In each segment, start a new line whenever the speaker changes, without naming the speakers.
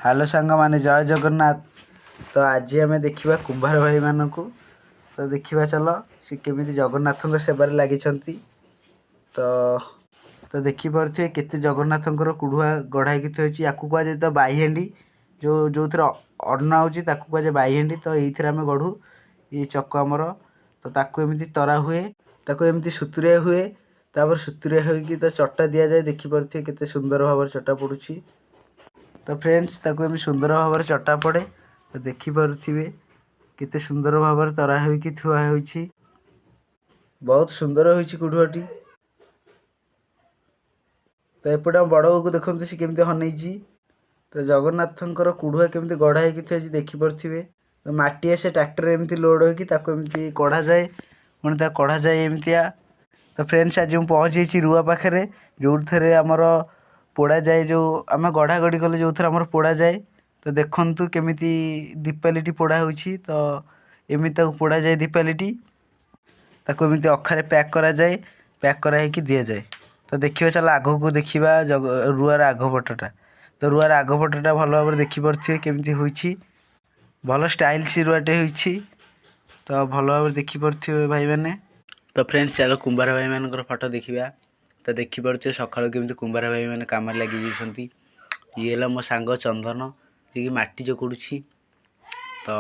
Hello सांग माने जय जगन्नाथ। तो आज आम देखा कुंभार भाई मानक। तो देखा चल सी केमी जगन्नाथ सेवार लगी। तो तो देखिपे केते जगन्नाथ कुढ़ुआ गढ़ाई थी। या कहुए तो बाईहांडी जो थे अन्न हो बाईहांडी। तो ये आम गढ़ू ये चक आमर। तो ताकू एमती तरा हुए ताकू एमती सुतुरिया हुए। तापर सुतुरिया होगी तो चटा दि जाए। देखिपे केते सुंदर भाव चटा पड़ुछि। तो फ्रेंड्स ताको एम सुंदर भाव चटा पड़े। तो देखिपे केते सुंदर भाव तरा होगी थुआ होइछि। बहुत सुंदर होइछि कुढ़ुआटी। तो एपटे बड़ को देखते सी केमती हनईछि। तो जगन्नाथंकर कुढ़ुआ केमती गढ़ा होगी थी देखिपे। तो माटी आसे ट्रैक्टर एमती लोड होगी एमती कढ़ा जाए। पुणी कढ़ा जाए एमतिया। तो फ्रेंड्स आज मुझे पहुँची रुआ पाखे जो थे आमर पोड़ा जाए। जो आम गढ़ा गढ़ी कले जो थे आमर पोड़ा जाए। तो देखु केमिति दीपालिटी पोड़ा होइछि। तो एमती पोड़ा जाए दीपालिटी ताको एमती अखारे पैक करा जाए। पैक कराई दि जाए। तो देखिए चल आग को देखा रुआर आगपटा। तो रुआर आगपटा भल भाव देखिपे केमती होइछि। भल स्टाइल सी रुआटे होइछि। तो भल भाव देखिपे भाई मैंने। तो फ्रेंड्स चलो कुंभार भाई मान फटो देखा। तो देखिपे सकाळु केमती कुंभार भाई मैंने काम लगी जाइछन्ति। ये है मो सांग चंदन जी माटी चकुड़ुछि। तो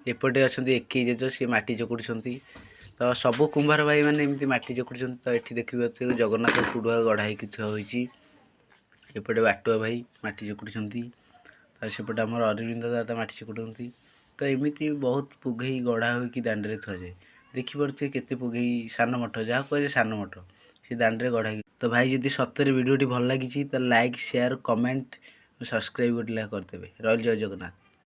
एपटे अच्छा एक जेज सी माटी चकुड़ुछन्ति। तो सबू कुंभार भाई मैंने एमती माटी चकुड़ुछन्ति। तो ये देखिए जगन्नाथ कुढ़ुआ गढ़ाई थुआ होइछि। एपटे बाटुआ भाई माटी चकुड़ुछन्ति। तो सेपटे आमर अरविंद दादा माटी चकुड़ନ୍ତି। तो एमती बहुत पुगई गढ़ा होगी दांडे थुआ जाए। देखिपे केते पुगई सान मठ जहाँ कहे सान मठ से दांडे गढ़ा। तो भाई जदि सत्य वीडियोटी भल लगी तो लाइक शेयर कमेंट सब्सक्राइब करदेवे। रही जय जगन्नाथ।